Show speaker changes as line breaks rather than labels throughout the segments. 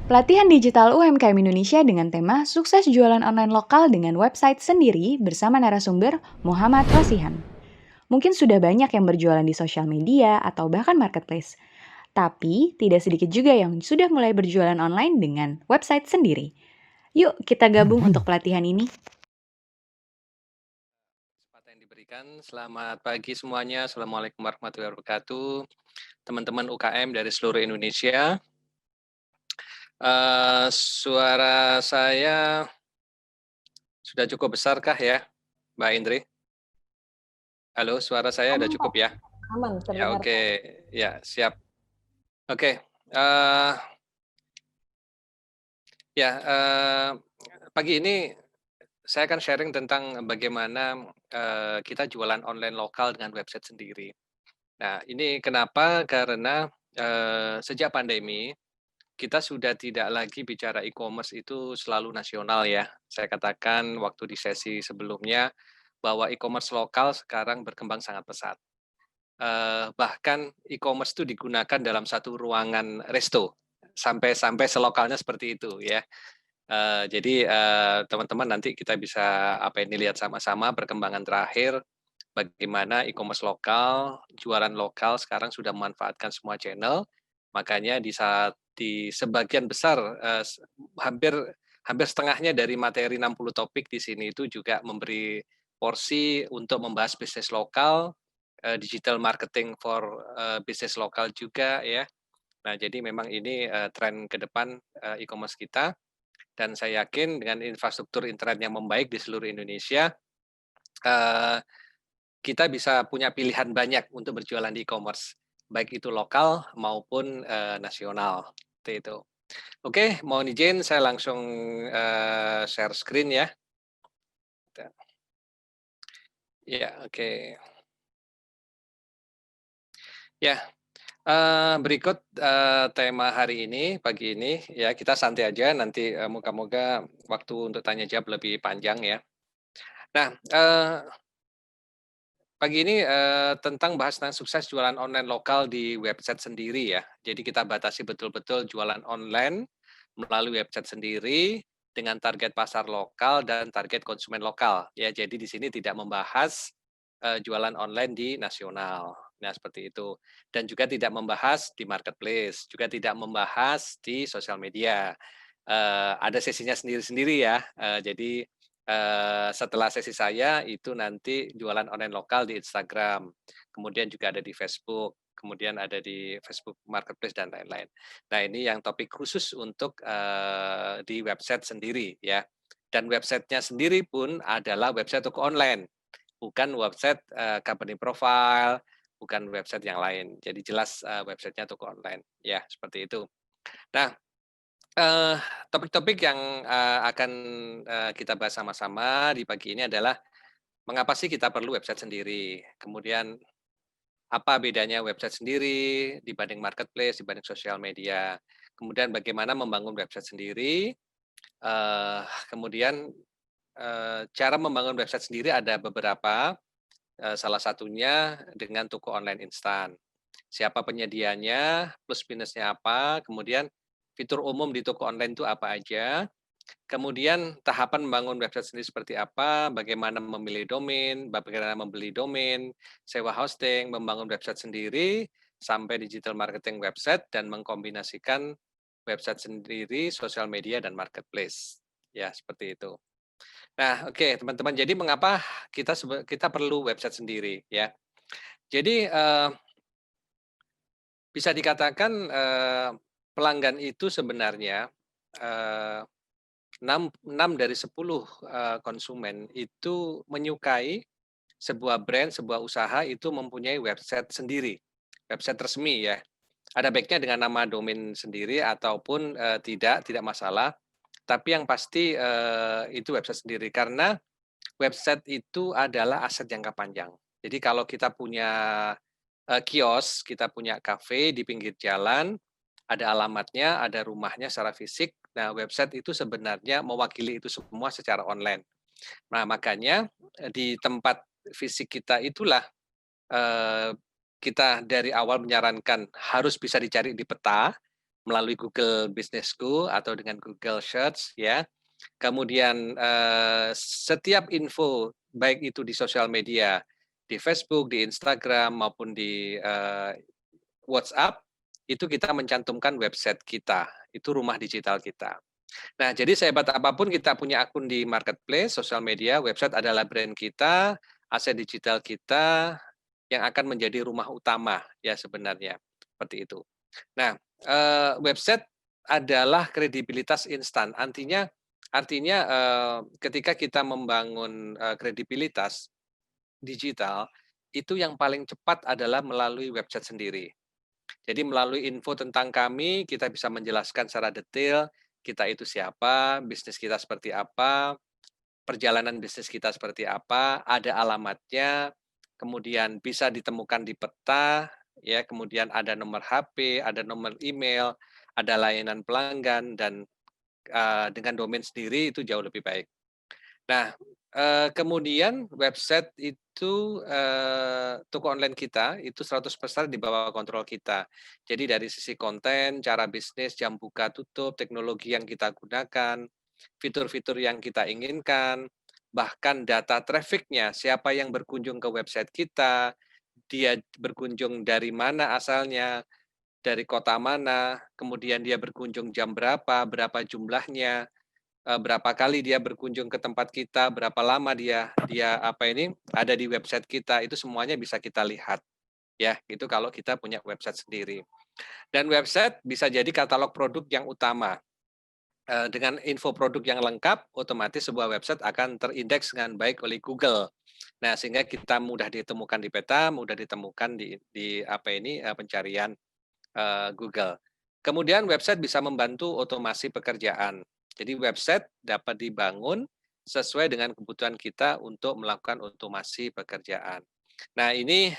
Pelatihan digital UMKM Indonesia dengan tema Sukses Jualan Online Lokal dengan Website Sendiri bersama narasumber Muhammad Rosihan. Mungkin sudah banyak yang berjualan di sosial media atau bahkan marketplace. Tapi tidak sedikit juga yang sudah mulai berjualan online dengan website sendiri. Yuk kita gabung untuk pelatihan ini.
Kesempatan yang diberikan. Selamat pagi semuanya. Assalamualaikum warahmatullahi wabarakatuh. Teman-teman UKM dari seluruh Indonesia. Suara saya sudah cukup besarkah ya, Mbak Indri? Halo, suara saya sudah
Aman,
cukup
Pak.
ya?
Aman,
Ya,
terdengar,
oke.
Pak.
Ya, siap. Oke. eh, ya, pagi ini saya akan sharing tentang bagaimana kita jualan online lokal dengan website sendiri. Nah, ini kenapa? Karena sejak pandemi kita sudah tidak lagi bicara e-commerce itu selalu nasional ya. Saya katakan waktu di sesi sebelumnya bahwa e-commerce lokal sekarang berkembang sangat pesat. Bahkan e-commerce itu digunakan dalam satu ruangan resto, sampai selokalnya seperti itu ya. Jadi teman-teman nanti kita bisa ini lihat sama-sama perkembangan terakhir bagaimana e-commerce lokal, jualan lokal sekarang sudah memanfaatkan semua channel. Makanya di sebagian besar hampir hampir setengahnya dari materi 60 topik di sini itu juga memberi porsi untuk membahas bisnis lokal, digital marketing for bisnis lokal juga ya. Nah, jadi memang ini tren ke depan e-commerce kita dan saya yakin dengan infrastruktur internet yang membaik di seluruh Indonesia, eee, kita bisa punya pilihan banyak untuk berjualan di e-commerce, baik itu lokal maupun nasional, seperti itu. Oke, mohon izin saya langsung share screen ya. Ya, oke. Ya, berikut tema hari ini, pagi ini ya kita santai aja nanti moga-moga waktu untuk tanya jawab lebih panjang ya. Nah, pagi ini tentang bahas tentang sukses jualan online lokal di website sendiri ya. Jadi kita batasi betul-betul jualan online melalui website sendiri dengan target pasar lokal dan target konsumen lokal ya. Jadi di sini tidak membahas jualan online di nasional. Nah, seperti itu. Dan juga tidak membahas di marketplace, juga tidak membahas di sosial media. Ada sesinya sendiri-sendiri ya. Jadi setelah sesi saya itu nanti jualan online lokal di Instagram, kemudian juga ada di Facebook, kemudian ada di Facebook Marketplace dan lain-lain. Nah, ini yang topik khusus untuk di website sendiri ya. Dan websitenya sendiri pun adalah website toko online, bukan website company profile, bukan website yang lain. Jadi jelas websitenya toko online ya, seperti itu. Nah, Eee, topik-topik yang akan kita bahas sama-sama di pagi ini adalah mengapa sih kita perlu website sendiri, kemudian apa bedanya website sendiri dibanding marketplace, dibanding sosial media, kemudian bagaimana membangun website sendiri, eee, kemudian cara membangun website sendiri ada beberapa, salah satunya dengan toko online instan. Siapa penyedianya, plus minusnya apa, kemudian fitur umum di toko online itu apa aja, kemudian tahapan membangun website sendiri seperti apa, bagaimana memilih domain, bagaimana membeli domain, sewa hosting, membangun website sendiri, sampai digital marketing website, dan mengkombinasikan website sendiri, sosial media, dan marketplace. Ya, seperti itu. Nah, oke teman-teman, jadi mengapa kita perlu website sendiri ya? Jadi bisa dikatakan pelanggan itu sebenarnya eh, 6 dari 10 konsumen itu menyukai sebuah brand, sebuah usaha itu mempunyai website sendiri, website resmi ya. Ada baiknya dengan nama domain sendiri ataupun tidak masalah. Tapi yang pasti itu website sendiri karena website itu adalah aset jangka panjang. Jadi kalau kita punya kios, kita punya kafe di pinggir jalan, ada alamatnya, ada rumahnya secara fisik. Nah, website itu sebenarnya mewakili itu semua secara online. Nah, makanya di tempat fisik kita itulah kita dari awal menyarankan harus bisa dicari di peta, melalui Google Businessku atau dengan Google Search ya. Kemudian, setiap info baik itu di sosial media, di Facebook, di Instagram, maupun di, WhatsApp, itu kita mencantumkan website kita, itu rumah digital kita. Nah, jadi sehebat apapun kita punya akun di marketplace, sosial media, website adalah brand kita, aset digital kita, yang akan menjadi rumah utama ya sebenarnya, seperti itu. Nah, website adalah kredibilitas instan, artinya, ketika kita membangun, kredibilitas digital, itu yang paling cepat adalah melalui website sendiri. Jadi melalui info tentang kami, kita bisa menjelaskan secara detail, kita itu siapa, bisnis kita seperti apa, perjalanan bisnis kita seperti apa, ada alamatnya, kemudian bisa ditemukan di peta, ya, kemudian ada nomor HP, ada nomor email, ada layanan pelanggan, dan dengan domain sendiri itu jauh lebih baik. Nah, kemudian website itu, toko online kita itu 100% di bawah kontrol kita. Jadi dari sisi konten, cara bisnis, jam buka tutup, teknologi yang kita gunakan, fitur-fitur yang kita inginkan, bahkan data traffic-nya, siapa yang berkunjung ke website kita, dia berkunjung dari mana asalnya, dari kota mana, kemudian dia berkunjung jam berapa, berapa jumlahnya, berapa kali dia berkunjung ke tempat kita, berapa lama dia dia ada di website kita, itu semuanya bisa kita lihat, ya, itu kalau kita punya website sendiri. Dan website bisa jadi katalog produk yang utama, dengan info produk yang lengkap, otomatis sebuah website akan terindeks dengan baik oleh Google. Nah, sehingga kita mudah ditemukan di peta, mudah ditemukan di pencarian, Google. Kemudian website bisa membantu otomasi pekerjaan. Jadi website dapat dibangun sesuai dengan kebutuhan kita untuk melakukan otomasi pekerjaan. Nah, ini,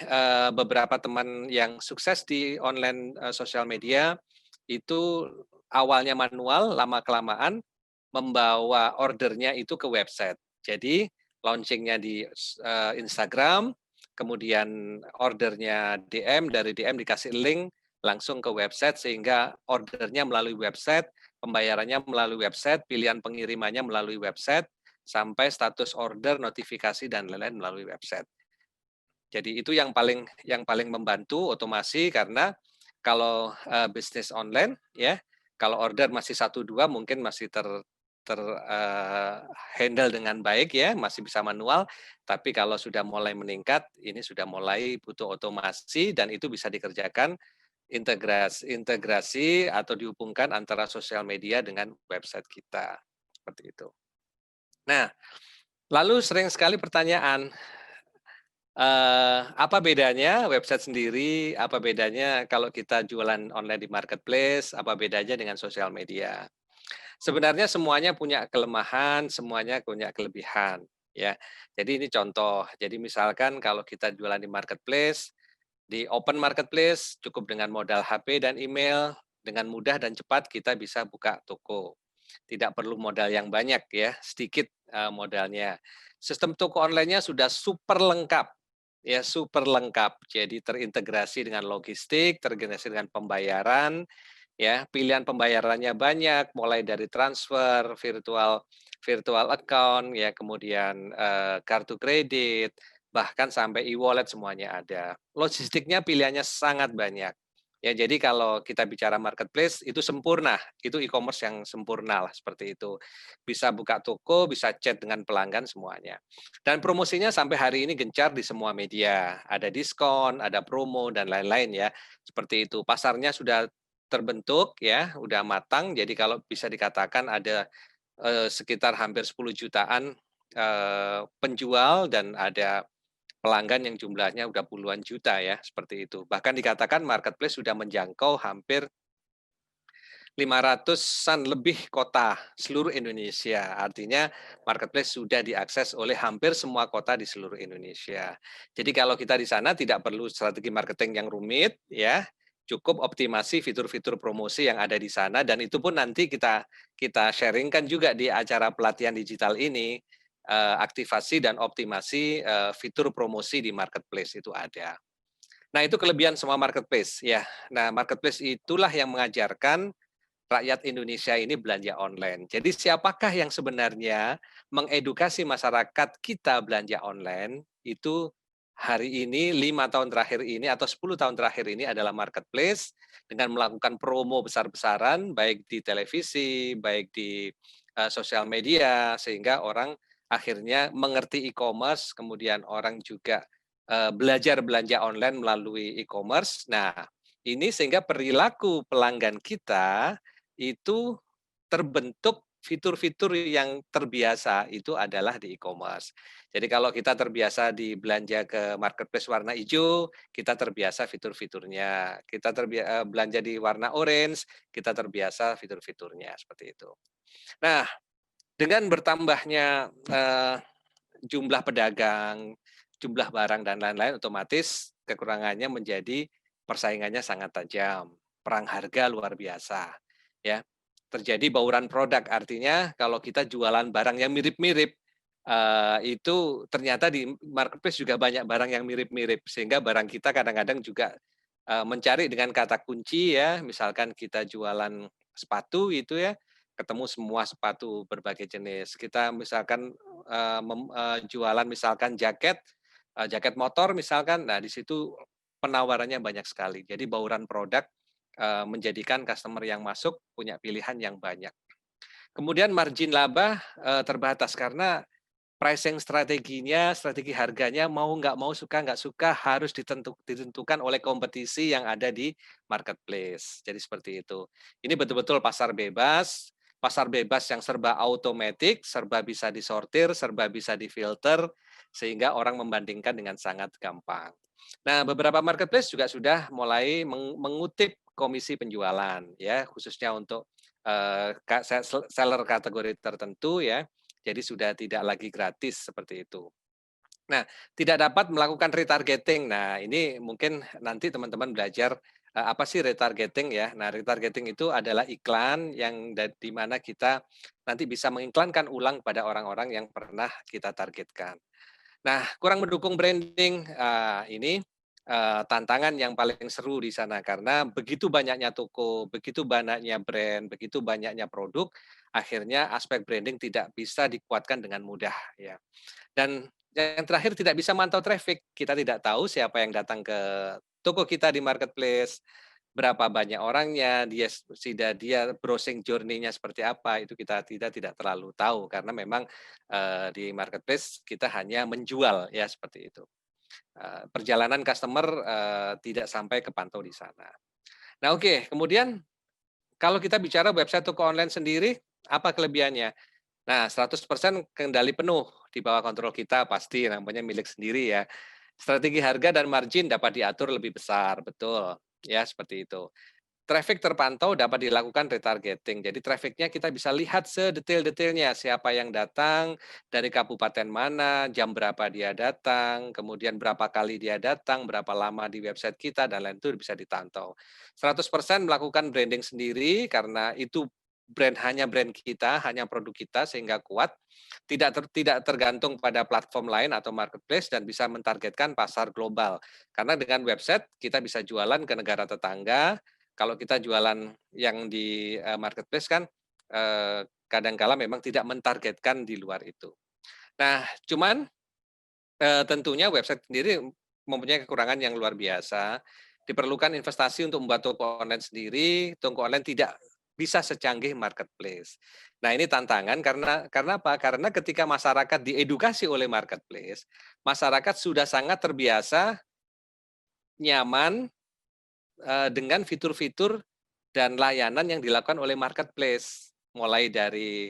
beberapa teman yang sukses di online, sosial media, itu awalnya manual, lama-kelamaan membawa ordernya itu ke website. Jadi launching-nya di Instagram, kemudian ordernya DM, dari DM dikasih link langsung ke website sehingga ordernya melalui website, pembayarannya melalui website, pilihan pengirimannya melalui website, sampai status order, notifikasi, dan lain-lain melalui website. Jadi itu yang paling membantu otomasi karena kalau, bisnis online ya, kalau order masih satu 2 mungkin masih handle dengan baik ya, masih bisa manual, tapi kalau sudah mulai meningkat, ini sudah mulai butuh otomasi dan itu bisa dikerjakan integrasi atau dihubungkan antara sosial media dengan website kita, seperti itu. Nah, lalu sering sekali pertanyaan, apa bedanya website sendiri, apa bedanya kalau kita jualan online di marketplace, apa bedanya dengan sosial media? Sebenarnya semuanya punya kelemahan, semuanya punya kelebihan, ya. Jadi ini contoh, jadi misalkan kalau kita jualan di marketplace, di open marketplace cukup dengan modal HP dan email, dengan mudah dan cepat kita bisa buka toko. Tidak perlu modal yang banyak ya, sedikit, modalnya. Sistem toko online-nya sudah super lengkap, ya super lengkap. Jadi terintegrasi dengan logistik, terintegrasi dengan pembayaran, ya, pilihan pembayarannya banyak, mulai dari transfer, virtual virtual account, ya, kemudian, kartu kredit, bahkan sampai e-wallet semuanya ada. Logistiknya pilihannya sangat banyak. Ya, jadi kalau kita bicara marketplace itu sempurna, itu e-commerce yang sempurna lah seperti itu. Bisa buka toko, bisa chat dengan pelanggan semuanya. Dan promosinya sampai hari ini gencar di semua media. Ada diskon, ada promo dan lain-lain ya. Seperti itu. Pasarnya sudah terbentuk ya, udah matang. Jadi kalau bisa dikatakan ada sekitar hampir 10 jutaan penjual dan ada pelanggan yang jumlahnya udah puluhan juta ya, seperti itu. Bahkan dikatakan marketplace sudah menjangkau hampir 500-an lebih kota seluruh Indonesia. Artinya marketplace sudah diakses oleh hampir semua kota di seluruh Indonesia. Jadi kalau kita di sana tidak perlu strategi marketing yang rumit ya, cukup optimasi fitur-fitur promosi yang ada di sana dan itu pun nanti kita kita sharingkan juga di acara pelatihan digital ini, aktivasi dan optimasi, fitur promosi di marketplace itu ada. Nah, itu kelebihan semua marketplace, ya. Nah, marketplace itulah yang mengajarkan rakyat Indonesia ini belanja online. Jadi siapakah yang sebenarnya mengedukasi masyarakat kita belanja online, itu hari ini, 5 tahun terakhir ini atau 10 tahun terakhir ini adalah marketplace dengan melakukan promo besar-besaran baik di televisi, baik di, sosial media, sehingga orang akhirnya mengerti e-commerce, kemudian orang juga, belajar belanja online melalui e-commerce. Nah, ini sehingga perilaku pelanggan kita itu terbentuk fitur-fitur yang terbiasa itu adalah di e-commerce. Jadi kalau kita terbiasa di belanja ke marketplace warna hijau, kita terbiasa fitur-fiturnya. Kita belanja di warna orange, kita terbiasa fitur-fiturnya, seperti itu. Nah, dengan bertambahnya, jumlah pedagang, jumlah barang dan lain-lain, otomatis kekurangannya menjadi persaingannya sangat tajam, perang harga luar biasa, ya. Terjadi bauran produk, artinya kalau kita jualan barang yang mirip-mirip, itu ternyata di marketplace juga banyak barang yang mirip-mirip, sehingga barang kita kadang-kadang juga, mencari dengan kata kunci ya, misalkan kita jualan sepatu itu ya, ketemu semua sepatu berbagai jenis. Kita misalkan, jualan misalkan jaket, jaket motor misalkan, nah di situ penawarannya banyak sekali. Jadi bauran produk, menjadikan customer yang masuk punya pilihan yang banyak. Kemudian margin laba, terbatas karena pricing strateginya, strategi harganya mau nggak mau, suka nggak suka harus ditentukan oleh kompetisi yang ada di marketplace. Jadi seperti itu. Ini betul-betul pasar bebas yang serba automatic, serba bisa disortir, serba bisa difilter, sehingga orang membandingkan dengan sangat gampang. Nah, beberapa marketplace juga sudah mulai mengutip komisi penjualan ya, khususnya untuk seller kategori tertentu ya. Jadi sudah tidak lagi gratis seperti itu. Nah, tidak dapat melakukan retargeting. Nah, ini mungkin nanti teman-teman belajar apa sih retargeting ya. Nah, retargeting itu adalah iklan yang di mana kita nanti bisa mengiklankan ulang pada orang-orang yang pernah kita targetkan. Nah, kurang mendukung branding, ini, tantangan yang paling seru di sana karena begitu banyaknya toko, begitu banyaknya brand, begitu banyaknya produk, akhirnya aspek branding tidak bisa dikuatkan dengan mudah ya. Dan yang terakhir tidak bisa mantau traffic, kita tidak tahu siapa yang datang ke toko kita di marketplace, berapa banyak orangnya, dia browsing journey-nya seperti apa, itu kita tidak terlalu tahu karena memang, di marketplace kita hanya menjual ya seperti itu. Perjalanan customer, tidak sampai kepantau di sana. Nah oke, kemudian kalau kita bicara website toko online sendiri, apa kelebihannya? Nah 100% kendali penuh di bawah kontrol kita pasti, namanya milik sendiri ya. Strategi harga dan margin dapat diatur lebih besar, betul, ya seperti itu. Traffic terpantau dapat dilakukan retargeting. Jadi trafficnya kita bisa lihat sedetail-detailnya, siapa yang datang, dari kabupaten mana, jam berapa dia datang, kemudian berapa kali dia datang, berapa lama di website kita, dan lain itu bisa ditantau. 100% melakukan branding sendiri karena itu hanya brand kita, hanya produk kita sehingga kuat, tidak tergantung pada platform lain atau marketplace dan bisa mentargetkan pasar global. Karena dengan website kita bisa jualan ke negara tetangga, kalau kita jualan yang di, marketplace kan, kadangkala memang tidak mentargetkan di luar itu. Nah, cuman, tentunya website sendiri mempunyai kekurangan yang luar biasa. Diperlukan investasi untuk membuat toko online sendiri, toko online tidak bisa secanggih marketplace. Nah, ini tantangan karena apa? Karena ketika masyarakat diedukasi oleh marketplace, masyarakat sudah sangat terbiasa, nyaman, dengan fitur-fitur dan layanan yang dilakukan oleh marketplace, mulai dari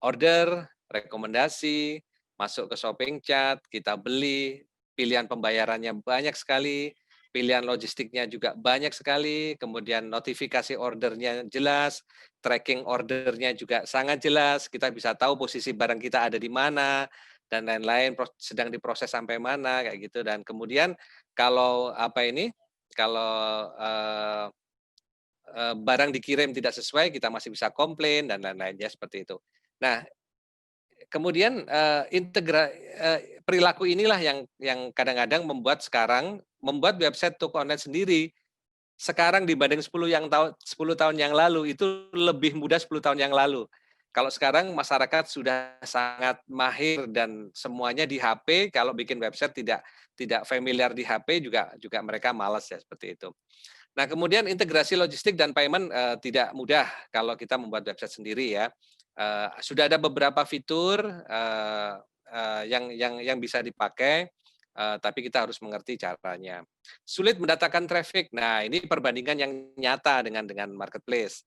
order, rekomendasi, masuk ke shopping chat, kita beli, pilihan pembayarannya banyak sekali, pilihan logistiknya juga banyak sekali, kemudian notifikasi ordernya jelas, tracking ordernya juga sangat jelas, kita bisa tahu posisi barang kita ada di mana, dan lain-lain, sedang diproses sampai mana, kayak gitu. Dan kemudian kalau apa ini, kalau barang dikirim tidak sesuai, kita masih bisa komplain dan lain-lain ya seperti itu. Nah, kemudian, perilaku inilah yang kadang-kadang membuat sekarang membuat website toko online sendiri sekarang dibanding 10 tahun yang lalu, itu lebih mudah 10 tahun yang lalu. Kalau sekarang masyarakat sudah sangat mahir dan semuanya di HP, kalau bikin website tidak familiar di HP juga juga mereka malas ya, seperti itu. Nah, kemudian integrasi logistik dan payment, tidak mudah kalau kita membuat website sendiri ya. Sudah ada beberapa fitur, yang bisa dipakai, tapi kita harus mengerti caranya. Sulit mendatangkan traffic. Nah, ini perbandingan yang nyata dengan marketplace.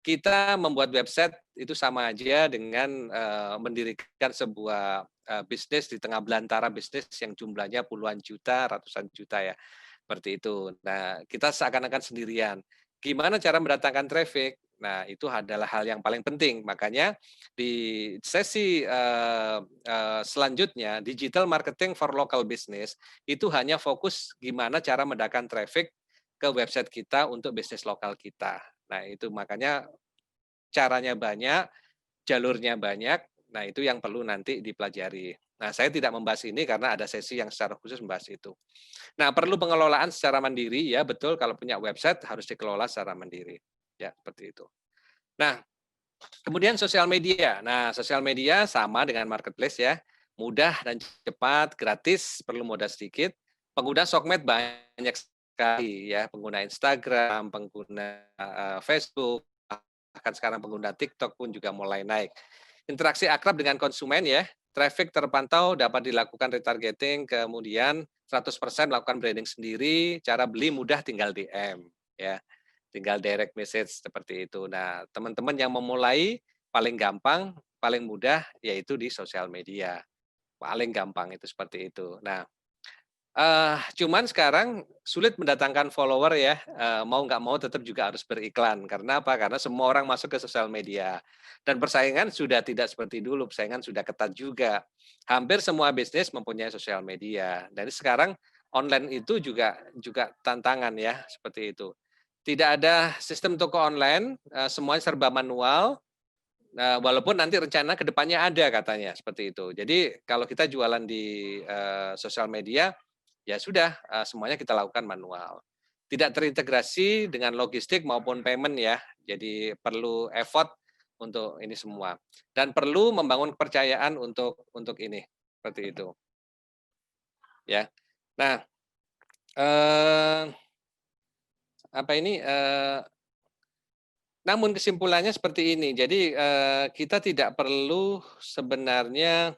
Kita membuat website itu sama aja dengan, mendirikan sebuah, bisnis di tengah belantara bisnis yang jumlahnya puluhan juta, ratusan juta ya, seperti itu. Nah, kita seakan-akan sendirian. Gimana cara mendatangkan traffic? Nah, itu adalah hal yang paling penting. Makanya di sesi, selanjutnya, digital marketing for local business, itu hanya fokus gimana cara mendatangkan traffic ke website kita untuk bisnis lokal kita. Nah, itu makanya caranya banyak, jalurnya banyak, nah itu yang perlu nanti dipelajari. Nah, saya tidak membahas ini karena ada sesi yang secara khusus membahas itu. Nah, perlu pengelolaan secara mandiri, ya betul kalau punya website harus dikelola secara mandiri. Ya, seperti itu. Nah, kemudian sosial media. Nah, sosial media sama dengan marketplace ya, mudah dan cepat, gratis, perlu modal sedikit. Pengguna sosmed banyak sekali ya, pengguna Instagram, pengguna Facebook, bahkan sekarang pengguna TikTok pun juga mulai naik. Interaksi akrab dengan konsumen ya, traffic terpantau dapat dilakukan retargeting, kemudian 100% melakukan branding sendiri, cara beli mudah tinggal DM ya. Tinggal direct message seperti itu. Nah, teman-teman yang memulai paling gampang, paling mudah yaitu di sosial media. Paling gampang itu seperti itu. Nah, cuman sekarang sulit mendatangkan follower ya, mau nggak mau tetap juga harus beriklan. Karena apa? Karena semua orang masuk ke sosial media. Dan persaingan sudah tidak seperti dulu, persaingan sudah ketat juga. Hampir semua bisnis mempunyai sosial media. Dan sekarang online itu juga juga tantangan ya, seperti itu. Tidak ada sistem toko online, semuanya serba manual, walaupun nanti rencana ke depannya ada katanya, seperti itu. Jadi kalau kita jualan di, sosial media, ya sudah, semuanya kita lakukan manual. Tidak terintegrasi dengan logistik maupun payment ya, jadi perlu effort untuk ini semua. Dan perlu membangun kepercayaan untuk ini, seperti itu, ya. Nah, eee, apa ini, namun kesimpulannya seperti ini, jadi, kita tidak perlu sebenarnya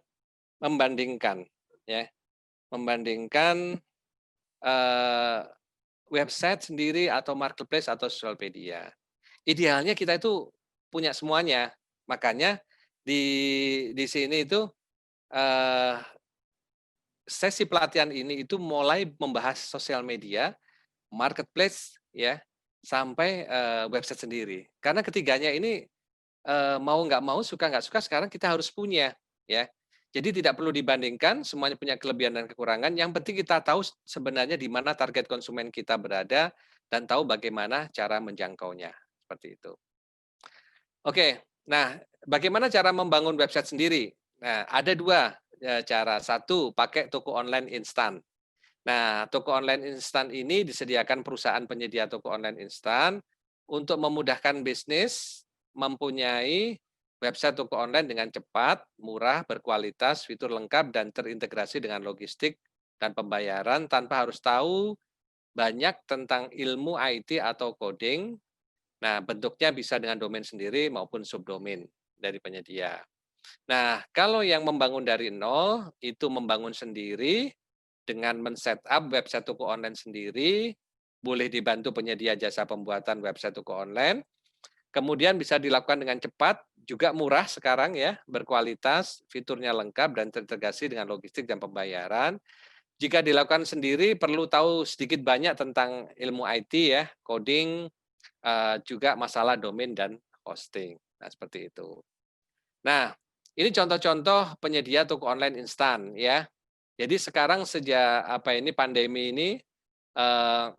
membandingkan, ya, membandingkan, eee, website sendiri atau marketplace atau sosial media. Idealnya kita itu punya semuanya, makanya di sini itu, eee, sesi pelatihan ini itu mulai membahas sosial media, marketplace, ya, sampai, website sendiri. Karena ketiganya ini mau nggak mau, suka nggak suka sekarang kita harus punya, ya. Jadi tidak perlu dibandingkan, semuanya punya kelebihan dan kekurangan, yang penting kita tahu sebenarnya di mana target konsumen kita berada dan tahu bagaimana cara menjangkaunya, seperti itu. Oke, nah bagaimana cara membangun website sendiri? Nah, ada 2 cara. Satu, pakai toko online instan. Nah, toko online instan ini disediakan perusahaan penyedia toko online instan untuk memudahkan bisnis, mempunyai website toko online dengan cepat, murah, berkualitas, fitur lengkap, dan terintegrasi dengan logistik dan pembayaran tanpa harus tahu banyak tentang ilmu IT atau coding. Nah, bentuknya bisa dengan domain sendiri maupun subdomain dari penyedia. Nah, kalau yang membangun dari nol, itu membangun sendiri dengan men-setup website toko online sendiri, boleh dibantu penyedia jasa pembuatan website toko online, kemudian bisa dilakukan dengan cepat, juga murah sekarang ya, berkualitas, fiturnya lengkap dan terintegrasi dengan logistik dan pembayaran. Jika dilakukan sendiri perlu tahu sedikit banyak tentang ilmu IT ya, coding, juga masalah domain dan hosting. Nah, seperti itu. Nah, ini contoh-contoh penyedia toko online instan ya. Jadi sekarang sejak apa ini pandemi ini, eee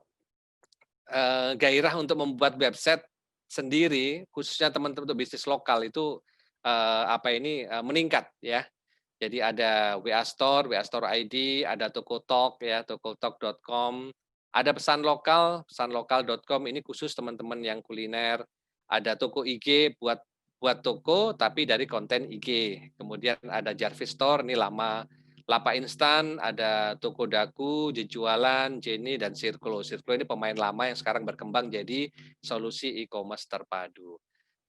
gairah untuk membuat website sendiri, khususnya teman-teman untuk bisnis lokal itu, meningkat ya. Jadi ada WA Store, WA Store ID, ada Tokotalk ya, tokotalk.com, ada pesanlokal.com ini khusus teman-teman yang kuliner, ada toko IG buat buat toko tapi dari konten IG. Kemudian ada Jarvis Store ini lama, Lapa Instan, ada Toko Daku, Jejualan, Jenny, dan Sirklo. Sirklo ini pemain lama yang sekarang berkembang jadi solusi e-commerce terpadu.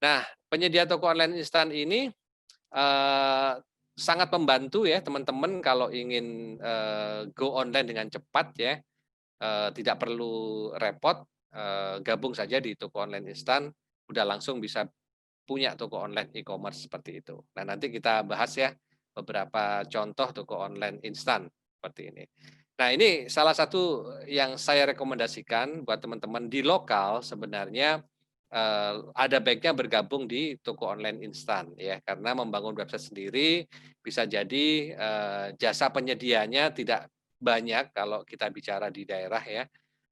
Nah, penyedia toko online instan ini Eee, sangat membantu ya teman-teman kalau ingin, go online dengan cepat ya, tidak perlu repot, gabung saja di toko online instan, udah langsung bisa punya toko online e-commerce seperti itu. Nah, nanti kita bahas ya beberapa contoh toko online instan seperti ini. Nah, ini salah satu yang saya rekomendasikan buat teman-teman di lokal sebenarnya, ada baiknya bergabung di toko online instan ya, karena membangun website sendiri bisa jadi, jasa penyedianya tidak banyak kalau kita bicara di daerah ya.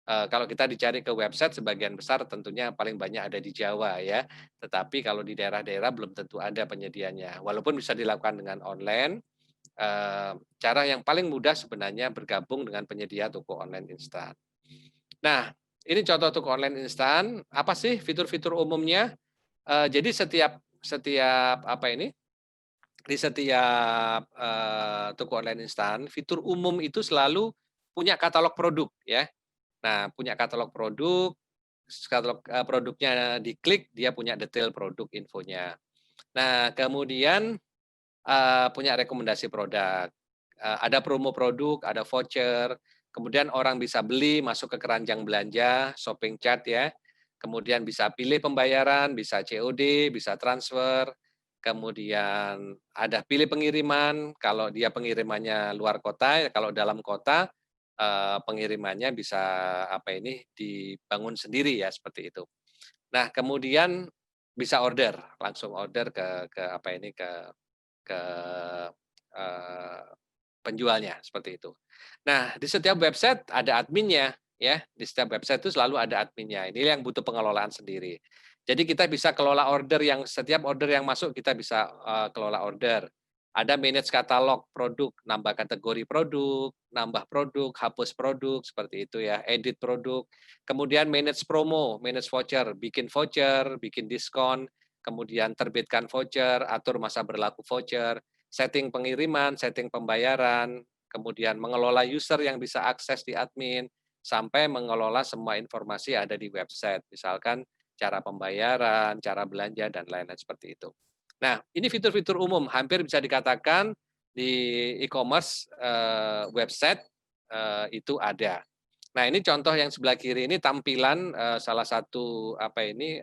Kalau kita dicari ke website sebagian besar tentunya paling banyak ada di Jawa ya, tetapi kalau di daerah-daerah belum tentu ada penyediaannya. Walaupun bisa dilakukan dengan online, cara yang paling mudah sebenarnya bergabung dengan penyedia toko online instan. Nah, ini contoh toko online instan, apa sih fitur-fitur umumnya? Jadi setiap setiap apa ini, di setiap, toko online instan, fitur umum itu selalu punya katalog produk ya. Nah, punya katalog produk, katalog, produknya diklik, dia punya detail produk infonya. Nah, kemudian, punya rekomendasi produk, ada promo produk, ada voucher, kemudian orang bisa beli, masuk ke keranjang belanja, shopping cart ya, kemudian bisa pilih pembayaran, bisa COD, bisa transfer, kemudian ada pilih pengiriman, kalau dia pengirimannya luar kota, ya kalau dalam kota, pengirimannya bisa apa ini, dibangun sendiri ya, seperti itu. Nah, kemudian bisa order, langsung order ke apa ini, ke, eee, penjualnya, seperti itu. Nah, di setiap website ada adminnya, ya. Di setiap website itu selalu ada adminnya. Ini yang butuh pengelolaan sendiri. Jadi kita bisa kelola order yang setiap order yang masuk kita bisa, kelola order. Ada manage katalog produk, nambah kategori produk, nambah produk, hapus produk, seperti itu ya, edit produk. Kemudian manage promo, manage voucher, bikin diskon, kemudian terbitkan voucher, atur masa berlaku voucher, setting pengiriman, setting pembayaran, kemudian mengelola user yang bisa akses di admin, sampai mengelola semua informasi yang ada di website. Misalkan cara pembayaran, cara belanja, dan lain-lain seperti itu. Nah, ini fitur-fitur umum, hampir bisa dikatakan di e-commerce, website, itu ada. Nah, ini contoh yang sebelah kiri ini tampilan, salah satu apa ini,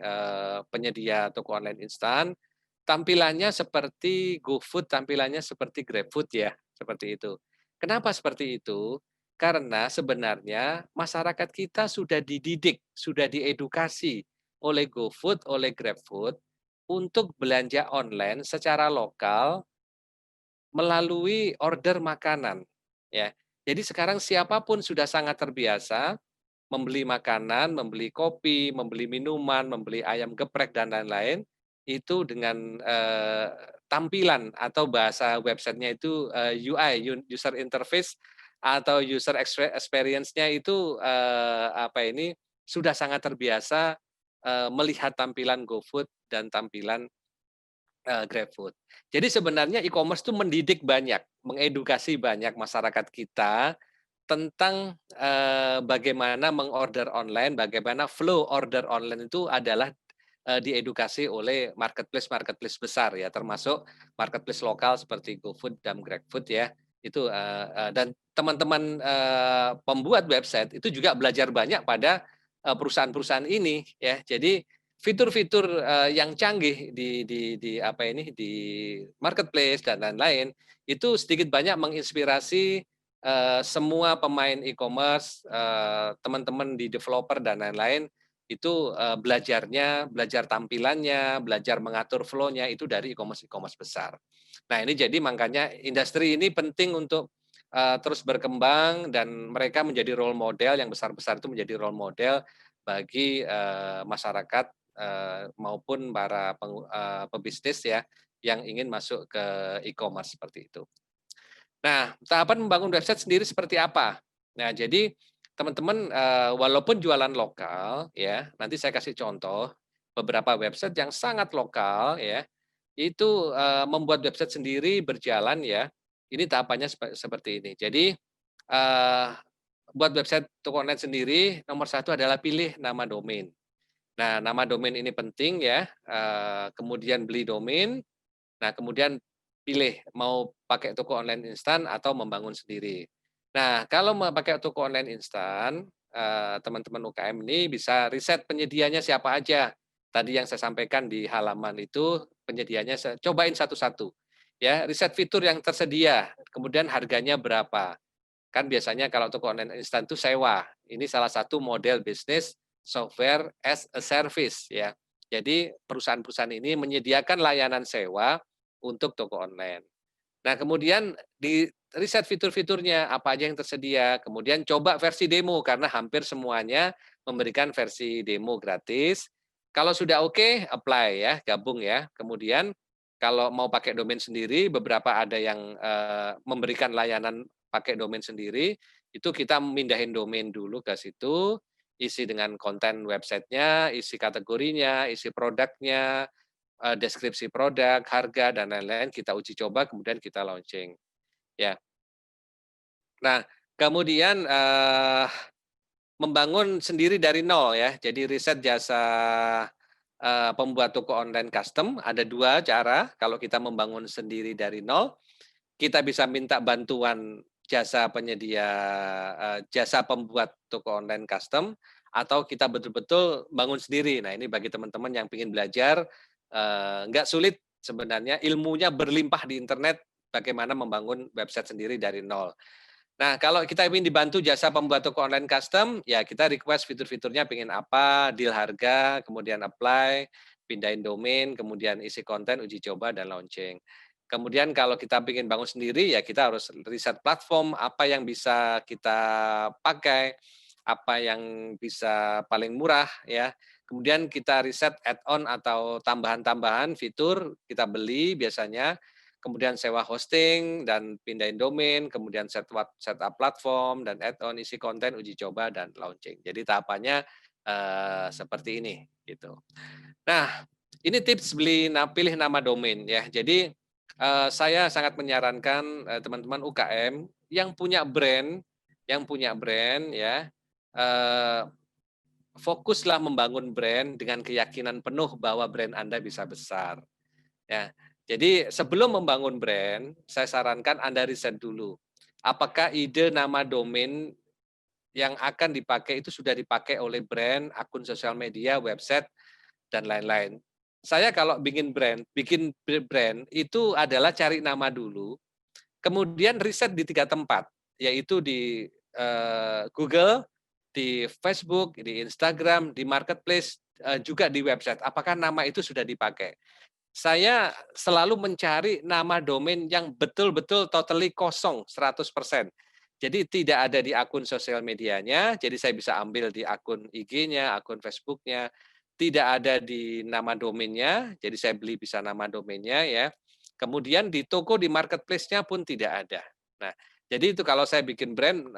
penyedia toko online instan. Tampilannya seperti GoFood, tampilannya seperti GrabFood ya, seperti itu. Kenapa seperti itu? Karena sebenarnya masyarakat kita sudah dididik, sudah diedukasi oleh GoFood, oleh GrabFood untuk belanja online secara lokal melalui order makanan, ya. Jadi sekarang siapapun sudah sangat terbiasa membeli makanan, membeli kopi, membeli minuman, membeli ayam geprek dan lain-lain, itu dengan, tampilan atau bahasa website-nya itu, UI, user interface atau user experience-nya itu, apa ini, sudah sangat terbiasa, melihat tampilan GoFood dan tampilan GrabFood. Jadi sebenarnya e-commerce itu mendidik banyak, mengedukasi banyak masyarakat kita tentang, bagaimana mengorder online, bagaimana flow order online itu adalah, diedukasi oleh marketplace-marketplace besar ya, termasuk marketplace lokal seperti GoFood dan GrabFood ya. Itu, dan teman-teman, pembuat website itu juga belajar banyak pada, perusahaan-perusahaan ini ya. Jadi fitur-fitur, yang canggih di apa ini, di marketplace dan lain-lain, itu sedikit banyak menginspirasi, semua pemain e-commerce, teman-teman di developer dan lain-lain, itu, belajar tampilannya, belajar mengatur flow-nya itu dari e-commerce besar. Nah, ini jadi makanya industri ini penting untuk, terus berkembang dan mereka menjadi role model, yang besar-besar itu menjadi role model bagi, masyarakat, maupun para pebisnis ya, yang ingin masuk ke e-commerce seperti itu. Nah, tahapan membangun website sendiri seperti apa? Nah, jadi teman-teman, walaupun jualan lokal ya, nanti saya kasih contoh beberapa website yang sangat lokal ya, itu, membuat website sendiri berjalan ya, ini tahapannya seperti ini. Jadi, eee, buat website toko online sendiri, nomor satu adalah pilih nama domain. Nah, nama domain ini penting ya, kemudian beli domain. Nah, kemudian pilih mau pakai toko online instan atau membangun sendiri. Nah, kalau mau pakai toko online instan, teman-teman UKM ini bisa riset penyedianya siapa aja. Tadi yang saya sampaikan di halaman itu penyedianya cobain satu-satu. Ya, riset fitur yang tersedia, kemudian harganya berapa. Kan biasanya kalau toko online instan itu sewa. Ini salah satu model bisnis software as a service ya. Jadi perusahaan-perusahaan ini menyediakan layanan sewa untuk toko online. Nah, kemudian di riset fitur-fiturnya, apa aja yang tersedia, kemudian coba versi demo karena hampir semuanya memberikan versi demo gratis. Kalau sudah oke, apply ya, gabung ya. Kemudian kalau mau pakai domain sendiri, beberapa ada yang memberikan layanan pakai domain sendiri, itu kita mindahin domain dulu ke situ, isi dengan konten websitenya, isi kategorinya, isi produknya, deskripsi produk, harga, dan lain-lain kita uji coba kemudian kita launching, ya. Nah, kemudian, membangun sendiri dari nol ya, jadi riset jasa, pembuat toko online custom, ada 2 cara kalau kita membangun sendiri dari nol, kita bisa minta bantuan jasa penyedia, jasa pembuat toko online custom, atau kita betul-betul bangun sendiri. Nah, ini bagi teman-teman yang ingin belajar, nggak sulit sebenarnya, ilmunya berlimpah di internet, bagaimana membangun website sendiri dari nol. Nah, kalau kita ingin dibantu jasa pembuat toko online custom, ya kita request fitur-fiturnya pengen apa, deal harga, kemudian apply, pindahin domain, kemudian isi konten, uji coba, dan launching. Kemudian kalau kita ingin bangun sendiri, ya kita harus riset platform, apa yang bisa kita pakai, apa yang bisa paling murah, ya. Kemudian kita riset add-on atau tambahan-tambahan fitur, kita beli biasanya, kemudian sewa hosting dan pindahin domain, kemudian setup platform dan add-on, isi konten, uji coba, dan launching. Jadi tahapannya, seperti ini, gitu. Nah, ini tips pilih nama domain ya. Jadi, saya sangat menyarankan, teman-teman UKM yang punya brand ya, eee, fokuslah membangun brand dengan keyakinan penuh bahwa brand Anda bisa besar. Ya, jadi sebelum membangun brand, saya sarankan Anda riset dulu. Apakah ide nama domain yang akan dipakai itu sudah dipakai oleh brand, akun sosial media, website, dan lain-lain. Saya kalau bikin brand itu adalah cari nama dulu, kemudian riset di 3 tempat, yaitu di, Google, di Facebook, di Instagram, di marketplace, juga di website. Apakah nama itu sudah dipakai? Saya selalu mencari nama domain yang betul-betul totally kosong 100%. Jadi tidak ada di akun sosial medianya, jadi saya bisa ambil di akun IG-nya, akun Facebook-nya, tidak ada di nama domainnya, jadi saya beli bisa nama domainnya ya. Kemudian di toko di marketplace-nya pun tidak ada. Nah, jadi itu kalau saya bikin brand,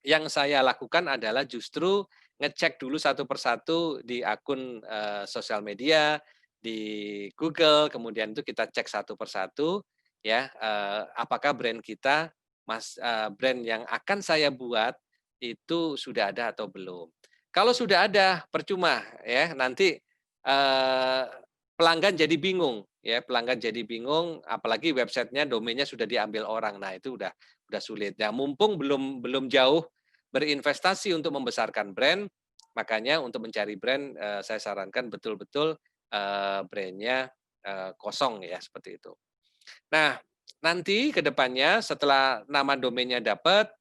yang saya lakukan adalah justru ngecek dulu satu persatu di akun, sosial media, di Google, kemudian itu kita cek satu persatu ya, apakah brand yang akan saya buat itu sudah ada atau belum. Kalau sudah ada, percuma ya, nanti, eee, pelanggan jadi bingung ya, pelanggan jadi bingung, apalagi websitenya, domainnya sudah diambil orang. Nah, itu udah sulit. Nah, mumpung belum belum jauh berinvestasi untuk membesarkan brand, makanya untuk mencari brand, saya sarankan betul-betul, brand-nya, kosong ya, seperti itu. Nah, nanti ke depannya setelah nama domainnya dapat,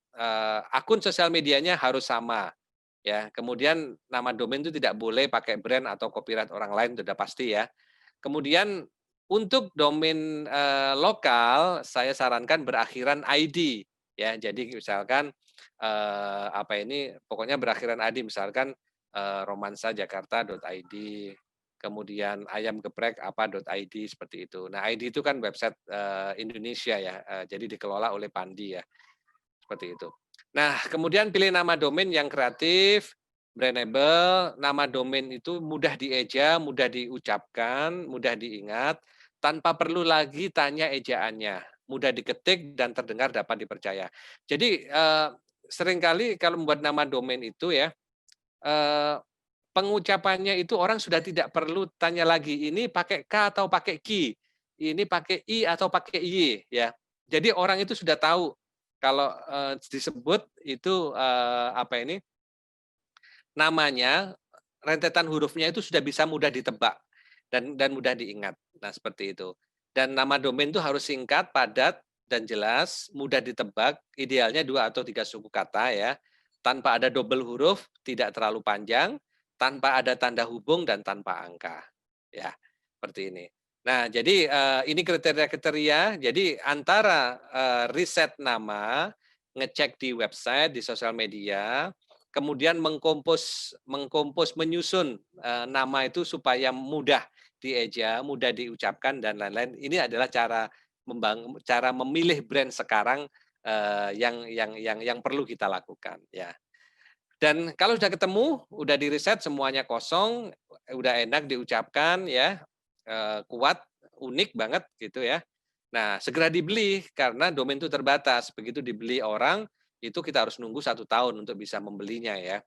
akun sosial medianya harus sama, ya. Kemudian nama domain itu tidak boleh pakai brand atau copyright orang lain, itu sudah pasti ya. Kemudian untuk domain, lokal, saya sarankan berakhiran ID, ya. Jadi misalkan, pokoknya berakhiran ID, misalkan, romansajakarta.id, kemudian ayam geprek apa.id seperti itu. Nah, ID itu kan website Indonesia ya, jadi dikelola oleh Pandi ya, seperti itu. Nah, kemudian pilih nama domain yang kreatif, brandable, nama domain itu mudah dieja, mudah diucapkan, mudah diingat, tanpa perlu lagi tanya ejaannya, mudah diketik dan terdengar dapat dipercaya. Jadi, seringkali kalau membuat nama domain itu ya, eee, pengucapannya itu orang sudah tidak perlu tanya lagi, ini pakai K atau pakai Ki, ini pakai I atau pakai Y, ya. Jadi orang itu sudah tahu kalau, disebut itu, namanya, rentetan hurufnya itu sudah bisa mudah ditebak dan mudah diingat. Nah, seperti itu. Dan nama domain itu harus singkat, padat, dan jelas, mudah ditebak, idealnya 2 atau 3 suku kata ya, tanpa ada double huruf, tidak terlalu panjang, tanpa ada tanda hubung dan tanpa angka. Ya, seperti ini. Nah, jadi, ini kriteria-kriteria, jadi antara, riset nama, ngecek di website, di sosial media, kemudian mengkompos, menyusun, nama itu supaya mudah dieja, mudah diucapkan dan lain-lain. Ini adalah cara memilih brand sekarang, yang perlu kita lakukan, ya. Dan kalau sudah ketemu, udah di-riset semuanya kosong, udah enak diucapkan ya, kuat, unik banget gitu ya. Nah, segera dibeli karena domain itu terbatas. Begitu dibeli orang, itu kita harus nunggu 1 tahun untuk bisa membelinya ya.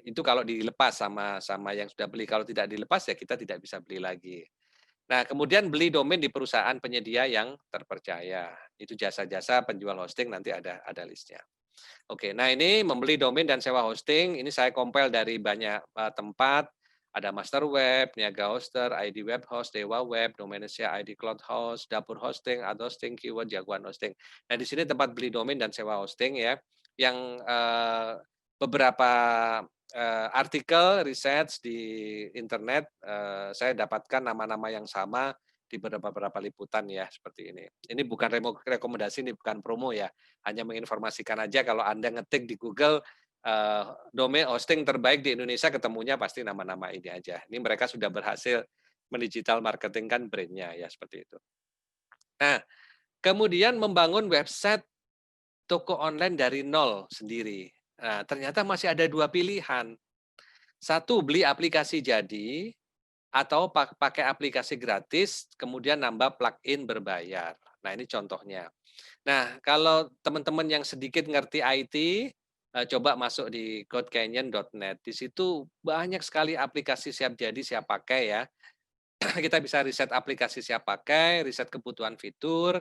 Itu kalau dilepas sama sama yang sudah beli, kalau tidak dilepas ya kita tidak bisa beli lagi. Nah, kemudian beli domain di perusahaan penyedia yang terpercaya. Itu jasa-jasa penjual hosting nanti ada listnya. Oke, nah ini membeli domain dan sewa hosting, ini saya compile dari banyak, tempat, ada Masterweb, Niaga Hoster, ID Web Host, Dewa Web, Domainsia, ID Cloud Host, Dapur Hosting, Ad Hosting, Keyword, Jagoan Hosting. Nah, di sini tempat beli domain dan sewa hosting ya, yang, beberapa, artikel riset di internet, saya dapatkan nama-nama yang sama di beberapa liputan ya, seperti ini. Ini bukan rekomendasi, ini bukan promo ya, hanya menginformasikan aja kalau Anda ngetik di Google, domain hosting terbaik di Indonesia, ketemunya pasti nama-nama ini aja. Ini mereka sudah berhasil mendigital marketing-kan brand-nya ya, seperti itu. Nah, kemudian membangun website toko online dari nol sendiri. Nah, ternyata masih ada 2 pilihan. Satu, beli aplikasi jadi, atau pakai aplikasi gratis, kemudian nambah plugin berbayar. Nah, ini contohnya. Nah, kalau teman-teman yang sedikit ngerti IT, coba masuk di codecanyon.net. Di situ banyak sekali aplikasi siap jadi, siap pakai ya. Kita bisa riset aplikasi siap pakai, riset kebutuhan fitur,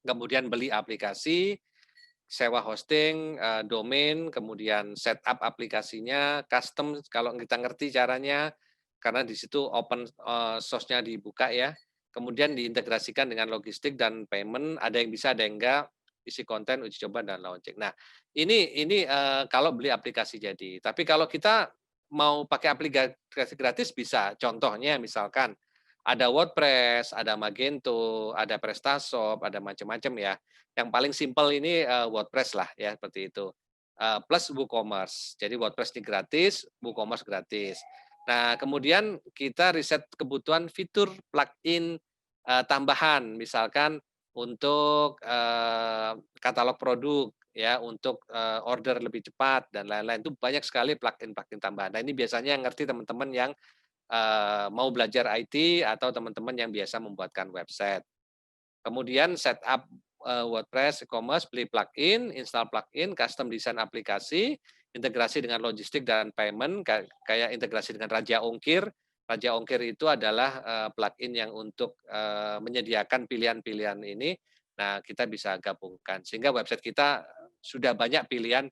kemudian beli aplikasi, sewa hosting, domain, kemudian setup aplikasinya, custom kalau kita ngerti caranya, karena di situ open, source-nya dibuka ya. Kemudian diintegrasikan dengan logistik dan payment, ada yang bisa, ada yang enggak, isi konten, uji coba, dan launching. Nah, ini, kalau beli aplikasi jadi. Tapi kalau kita mau pakai aplikasi gratis bisa. Contohnya misalkan ada WordPress, ada Magento, ada PrestaShop, ada macam-macam ya. Yang paling simpel ini, WordPress lah ya, seperti itu. Plus WooCommerce. Jadi WordPress ini gratis, WooCommerce gratis. Nah, kemudian kita riset kebutuhan fitur plugin, tambahan, misalkan untuk, katalog produk ya, untuk, order lebih cepat dan lain-lain. Itu banyak sekali plugin-plugin tambahan. Nah, ini biasanya yang ngerti teman-teman yang, mau belajar IT atau teman-teman yang biasa membuatkan website. Kemudian setup, WordPress, e-commerce, beli plugin, install plugin, custom desain aplikasi, integrasi dengan logistik dan payment, kayak integrasi dengan Raja Ongkir. Raja Ongkir itu adalah, plugin yang untuk, menyediakan pilihan-pilihan ini. Nah, kita bisa gabungkan, sehingga website kita sudah banyak pilihan,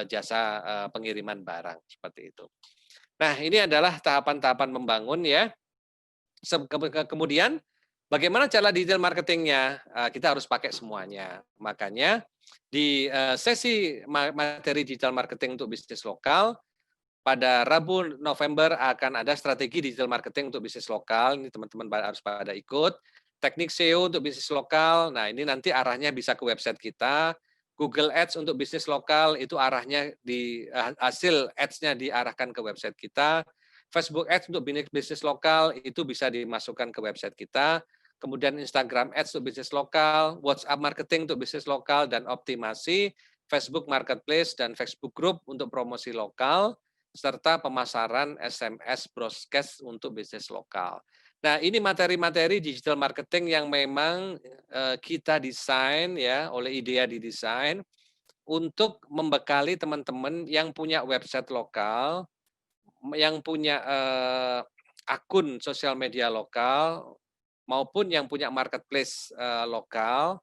jasa, pengiriman barang, seperti itu. Nah, ini adalah tahapan-tahapan membangun ya. Kemudian bagaimana cara digital marketingnya? Kita harus pakai semuanya. Makanya di, sesi materi digital marketing untuk bisnis lokal, pada Rabu November akan ada strategi digital marketing untuk bisnis lokal, ini teman-teman harus pada ikut. Teknik SEO untuk bisnis lokal, nah ini nanti arahnya bisa ke website kita. Google Ads untuk bisnis lokal, itu arahnya hasil ads-nya diarahkan ke website kita. Facebook Ads untuk bisnis lokal itu bisa dimasukkan ke website kita, kemudian Instagram Ads untuk bisnis lokal, WhatsApp marketing untuk bisnis lokal dan optimasi, Facebook Marketplace dan Facebook Group untuk promosi lokal, serta pemasaran SMS broadcast untuk bisnis lokal. Nah, ini materi-materi digital marketing yang memang kita desain ya oleh IDEA didesain untuk membekali teman-teman yang punya website lokal, yang punya akun sosial media lokal, maupun yang punya marketplace lokal,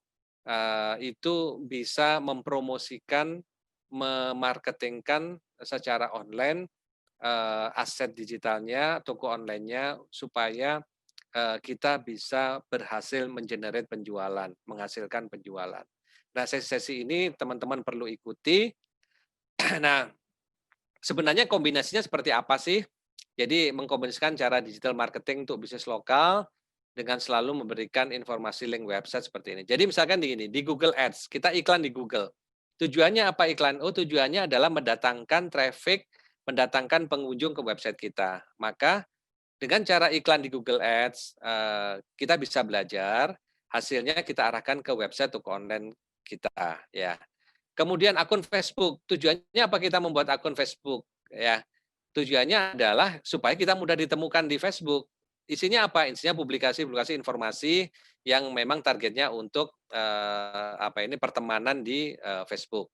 itu bisa mempromosikan, memarketingkan secara online aset digitalnya, toko online-nya, supaya kita bisa berhasil penjualan, menghasilkan penjualan. Nah, sesi-sesi ini teman-teman perlu ikuti. Nah, sebenarnya kombinasinya seperti apa sih? Jadi mengkombinasikan cara digital marketing untuk bisnis lokal dengan selalu memberikan informasi link website seperti ini. Jadi misalkan di Google Ads, kita iklan di Google. Tujuannya apa iklan? Oh, tujuannya adalah mendatangkan traffic, mendatangkan pengunjung ke website kita. Maka dengan cara iklan di Google Ads, kita bisa belajar, hasilnya kita arahkan ke website toko online kita, ya. Kemudian akun Facebook, tujuannya apa kita membuat akun Facebook, ya. Tujuannya adalah supaya kita mudah ditemukan di Facebook. Isinya apa? Isinya publikasi-publikasi informasi yang memang targetnya untuk, pertemanan di, Facebook.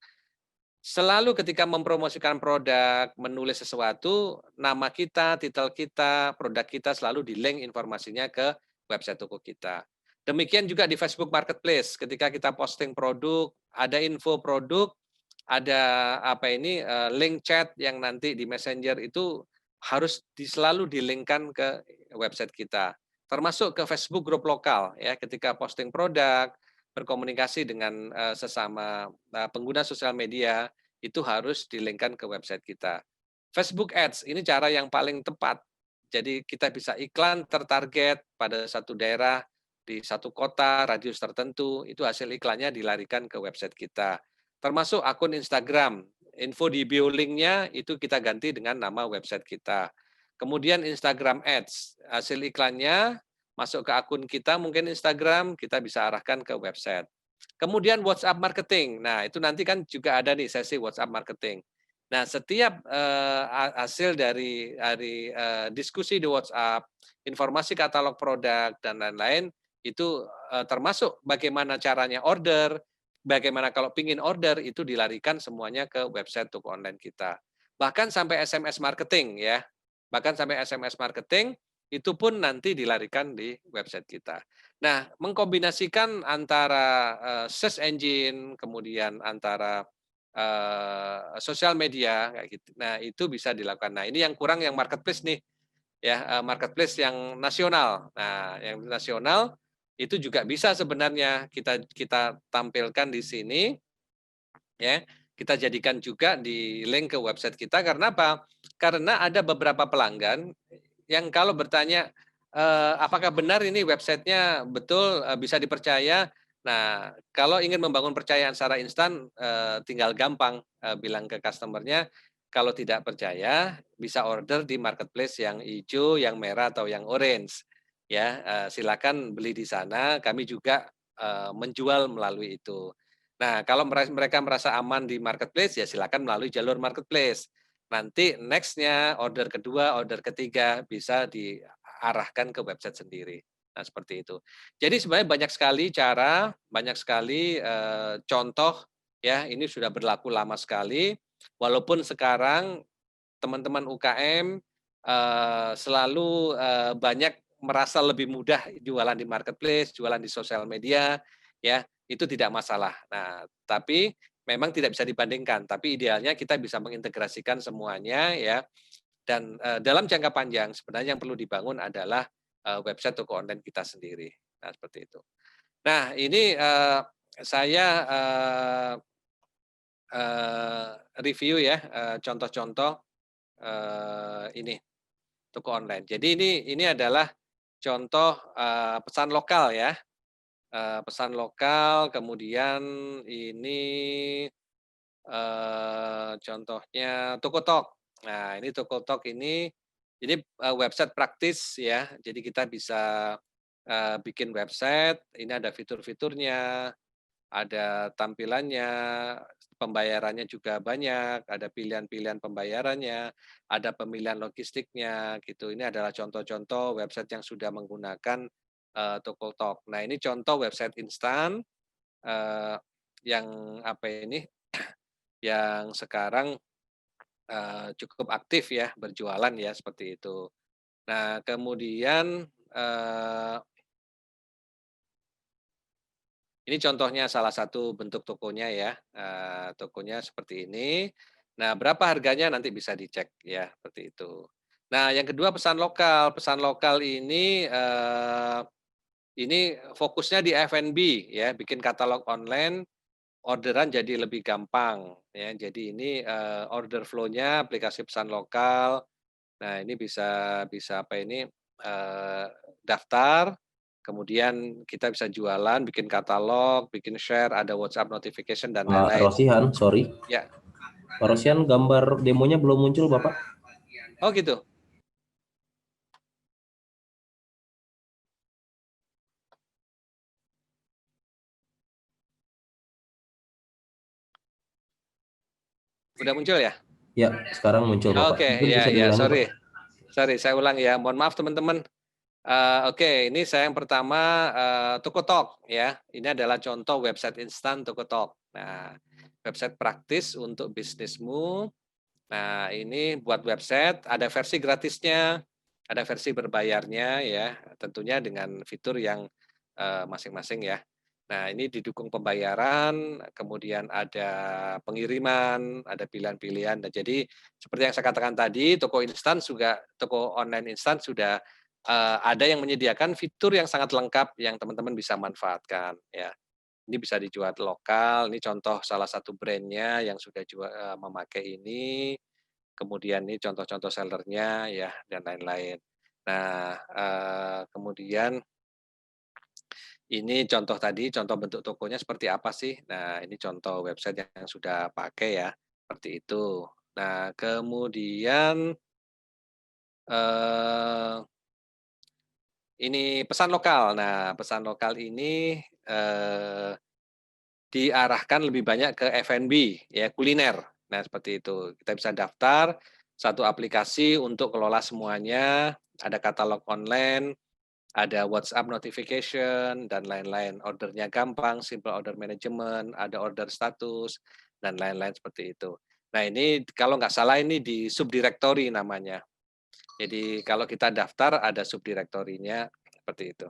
Selalu ketika mempromosikan produk, menulis sesuatu, nama kita, titel kita, produk kita selalu di-link informasinya ke website toko kita. Demikian juga di Facebook Marketplace, ketika kita posting produk, ada info produk, ada link chat yang nanti di Messenger itu harus selalu di-link-kan ke website kita. Termasuk ke Facebook grup lokal ya, ketika posting produk, berkomunikasi dengan sesama pengguna sosial media, itu harus di-link-kan ke website kita. Facebook Ads ini cara yang paling tepat. Jadi kita bisa iklan tertarget pada satu daerah, di satu kota, radius tertentu, itu hasil iklannya dilarikan ke website kita. Termasuk akun Instagram, info di bio link-nya itu kita ganti dengan nama website kita. Kemudian Instagram Ads, hasil iklannya masuk ke akun kita, mungkin Instagram, kita bisa arahkan ke website. Kemudian WhatsApp marketing. Nah, itu nanti kan juga ada nih sesi WhatsApp marketing. Nah, setiap hasil dari diskusi di WhatsApp, informasi katalog produk dan lain-lain itu termasuk bagaimana caranya order, bagaimana kalau pingin order itu dilarikan semuanya ke website toko online kita. Bahkan sampai SMS marketing ya. Bahkan sampai SMS marketing itu pun nanti dilarikan di website kita. Nah, mengkombinasikan antara search engine, kemudian antara sosial media kayak gitu. Nah, itu bisa dilakukan. Nah, ini yang kurang yang marketplace nih, ya, marketplace yang nasional. Nah, yang nasional itu juga bisa sebenarnya kita kita tampilkan di sini, ya. Kita jadikan juga di link ke website kita karena apa? Karena ada beberapa pelanggan yang kalau bertanya, apakah benar ini websitenya betul, bisa dipercaya? Nah, kalau ingin membangun percayaan secara instan, tinggal gampang, bilang ke customer-nya, kalau tidak percaya bisa order di marketplace yang hijau, yang merah, atau yang orange. Ya, silakan beli di sana, kami juga, menjual melalui itu. Nah, kalau mereka merasa aman di marketplace, ya silakan melalui jalur marketplace. Nanti next-nya, order kedua, order ketiga bisa diarahkan ke website sendiri. Nah, seperti itu. Jadi sebenarnya banyak sekali cara, banyak sekali contoh ya, ini sudah berlaku lama sekali. Walaupun sekarang teman-teman UKM selalu banyak merasa lebih mudah jualan di marketplace, jualan di sosial media, ya itu tidak masalah. Nah, tapi memang tidak bisa dibandingkan. Tapi idealnya kita bisa mengintegrasikan semuanya ya. Dan dalam jangka panjang sebenarnya yang perlu dibangun adalah website toko online kita sendiri. Nah, seperti itu. Nah, ini saya review ya contoh-contoh ini toko online. Jadi ini adalah contoh pesan lokal ya. Pesan lokal, kemudian ini contohnya Tokotok. Nah, ini Tokotok ini Ini website praktis ya, jadi kita bisa bikin website, ini ada fitur-fiturnya, ada tampilannya, pembayarannya juga banyak, ada pilihan-pilihan pembayarannya, ada pemilihan logistiknya gitu. Ini adalah contoh-contoh website yang sudah menggunakan Tokotalk. Nah, ini contoh website instan eee, yang apa ini, yang sekarang cukup aktif ya berjualan ya, seperti itu. Nah, kemudian ini contohnya salah satu bentuk tokonya ya, tokonya seperti ini. Nah, berapa harganya nanti bisa dicek ya, seperti itu. Nah, yang kedua pesan lokal. Pesan lokal ini fokusnya di F&B ya, bikin katalog online, orderan jadi lebih gampang ya. Jadi ini, order flow-nya aplikasi pesan lokal. Nah, ini bisa bisa apa ini, eee, daftar, kemudian kita bisa jualan, bikin katalog, bikin share, ada WhatsApp notification dan
Pak
lain-lain.
Rosihan, sorry.
Ya.
Pak Rosihan, gambar demonya belum muncul, Bapak.
Oh gitu? Udah muncul ya?
Ya, sekarang muncul, Bapak.
Oke,
Mungkin
ya
bisa
ya,
diulangi, Pak.
sorry. Sorry, saya ulang ya, mohon maaf teman-teman. Oke, ini saya yang pertama, Tokotalk ya. Ini adalah contoh website instan Tokotalk. Nah, website praktis untuk bisnismu. Nah, ini buat website, ada versi gratisnya, ada versi berbayarnya ya, tentunya dengan fitur yang masing-masing ya. Nah, ini didukung pembayaran, kemudian ada pengiriman, ada pilihan-pilihan. Nah, jadi seperti yang saya katakan tadi, toko online instan sudah ada yang menyediakan fitur yang sangat lengkap yang teman-teman bisa manfaatkan ya. Ini bisa dijual lokal, ini contoh salah satu brandnya yang sudah memakai ini. Kemudian ini contoh-contoh sellernya ya dan lain-lain. Nah, kemudian ini contoh tadi, contoh bentuk tokonya seperti apa sih? Nah, ini contoh website yang sudah pakai ya, seperti itu. Nah, kemudian, eee, ini pesan lokal. Nah, pesan lokal ini, diarahkan lebih banyak ke F&B ya, kuliner. Nah, seperti itu. Kita bisa daftar satu aplikasi untuk kelola semuanya, ada katalog online, ada WhatsApp notification dan lain-lain. Ordernya gampang, simple order management, ada order status dan lain-lain seperti itu. Nah, ini kalau nggak salah ini di subdirectory namanya. Jadi kalau kita daftar ada subdirektorinya seperti itu.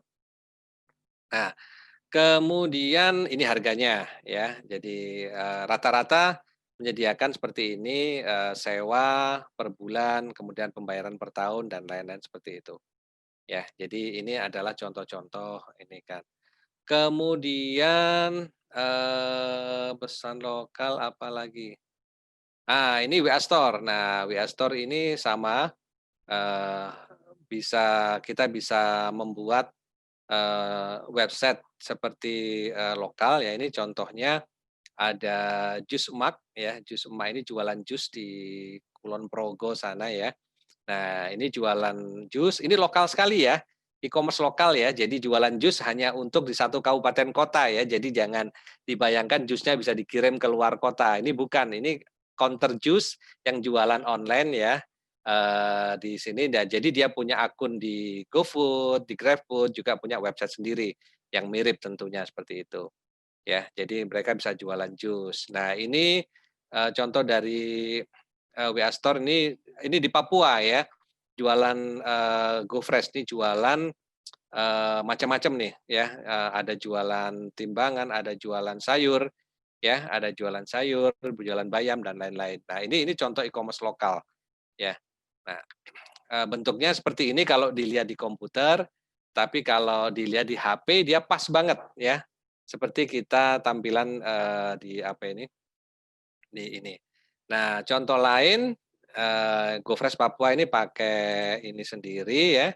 Nah, kemudian ini harganya ya. Jadi, rata-rata menyediakan seperti ini, sewa per bulan, kemudian pembayaran per tahun dan lain-lain seperti itu, ya. Jadi ini adalah contoh-contoh ini kan. Kemudian, pesan lokal apalagi? Ini WA Store. Nah, WA Store ini sama, eee, kita bisa membuat website seperti, lokal ya, ini contohnya ada Jus Emak ya, Jus Emak ini jualan jus di Kulon Progo sana ya. Nah, ini jualan jus, ini lokal sekali ya, e-commerce lokal ya, jadi jualan jus hanya untuk di satu kabupaten kota ya, jadi jangan dibayangkan jusnya bisa dikirim ke luar kota, ini bukan, ini counter jus yang jualan online ya, di sini dan jadi dia punya akun di GoFood, di GrabFood, juga punya website sendiri yang mirip tentunya seperti itu, ya. Jadi mereka bisa jualan jus. Nah ini, contoh dari, WA Store ini di Papua ya, jualan, GoFresh nih jualan, macam-macam nih ya, ada jualan timbangan, ada jualan sayur ya, ada jualan sayur, jualan bayam dan lain-lain. Nah ini contoh e-commerce lokal ya. Nah, bentuknya seperti ini kalau dilihat di komputer, tapi kalau dilihat di HP dia pas banget ya, seperti kita tampilan, di apa ini, di ini. Nah, contoh lain, GoFresh Papua ini pakai ini sendiri ya,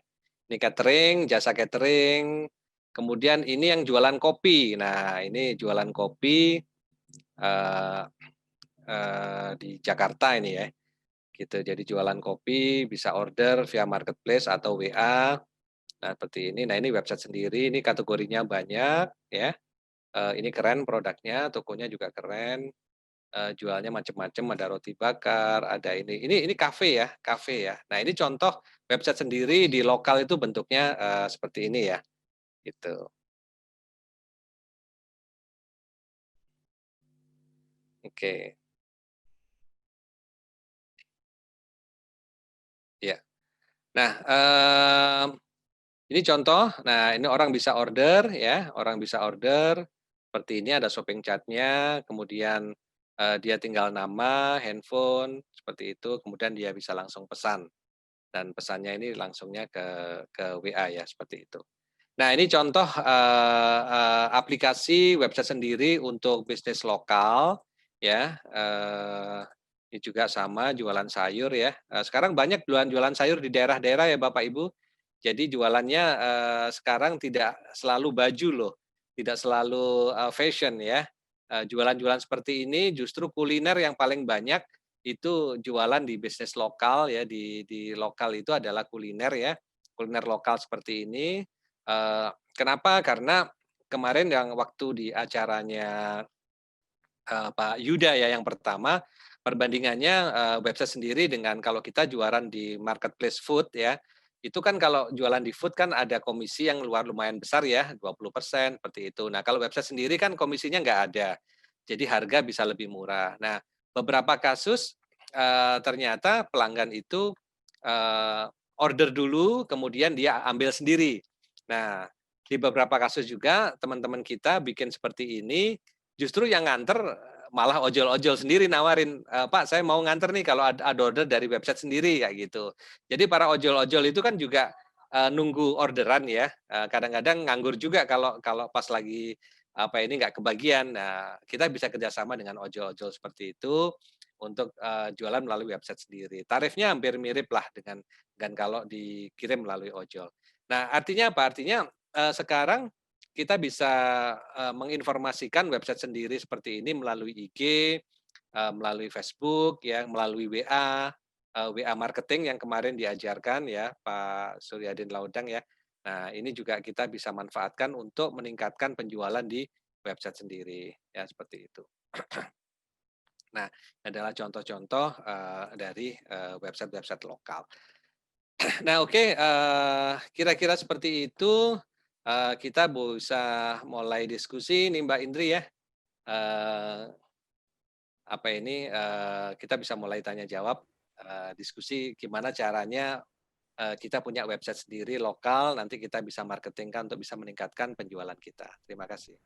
ini catering, jasa catering, kemudian ini yang jualan kopi. Nah, ini jualan kopi, eee eee, di Jakarta ini ya. gitu. Jadi jualan kopi bisa order via marketplace atau WA. Nah, seperti ini. Nah, ini website sendiri, ini kategorinya banyak ya. Ini keren produknya, tokonya juga keren. Jualnya macam-macam, ada roti bakar, ada ini kafe ya, kafe ya. Nah, ini contoh website sendiri di lokal itu bentuknya, seperti ini ya, gitu. Oke, ya. Nah, ini contoh, nah ini orang bisa order ya, orang bisa order, seperti ini ada shopping chat-nya, kemudian, dia tinggal nama, handphone, seperti itu, kemudian dia bisa langsung pesan, dan pesannya ini langsungnya ke WA ya, seperti itu. Nah, ini contoh, aplikasi website sendiri untuk bisnis lokal ya, ini juga sama jualan sayur ya, sekarang banyak jualan sayur di daerah-daerah ya Bapak Ibu. Jadi jualannya, sekarang tidak selalu baju loh, tidak selalu, fashion ya. Jualan-jualan seperti ini justru kuliner yang paling banyak itu jualan di bisnis lokal ya, di lokal itu adalah kuliner ya, kuliner lokal seperti ini. Kenapa? Karena kemarin yang waktu di acaranya, Pak Yuda ya yang pertama, perbandingannya, website sendiri dengan kalau kita jualan di marketplace food ya, itu kan kalau jualan di food kan ada komisi yang lumayan besar ya, 20% seperti itu. Nah, kalau website sendiri kan komisinya nggak ada, jadi harga bisa lebih murah. Nah, beberapa kasus, ternyata pelanggan itu, order dulu kemudian dia ambil sendiri. Nah, di beberapa kasus juga teman-teman kita bikin seperti ini, justru yang nganter malah ojol-ojol sendiri nawarin, "Pak, saya mau nganter nih kalau ada order dari website sendiri," kayak gitu. Jadi para ojol-ojol itu kan juga, nunggu orderan ya, kadang-kadang nganggur juga kalau kalau pas lagi, ini, nggak kebagian. Nah, kita bisa kerjasama dengan ojol-ojol seperti itu untuk, jualan melalui website sendiri. Tarifnya hampir mirip lah dengan kalau dikirim melalui ojol. Nah, artinya apa? Artinya, sekarang kita bisa, menginformasikan website sendiri seperti ini melalui IG, melalui Facebook ya, melalui WA, WA marketing yang kemarin diajarkan ya Pak Suryadin Laudang ya. Nah, ini juga kita bisa manfaatkan untuk meningkatkan penjualan di website sendiri, ya seperti itu. Nah, adalah contoh-contoh, dari, website-website lokal. Nah, oke, kira-kira seperti itu, kita bisa mulai diskusi nih Mbak Indri ya, eee, kita bisa mulai tanya jawab, diskusi gimana caranya, kita punya website sendiri lokal, nanti kita bisa marketingkan untuk bisa meningkatkan penjualan kita. Terima kasih.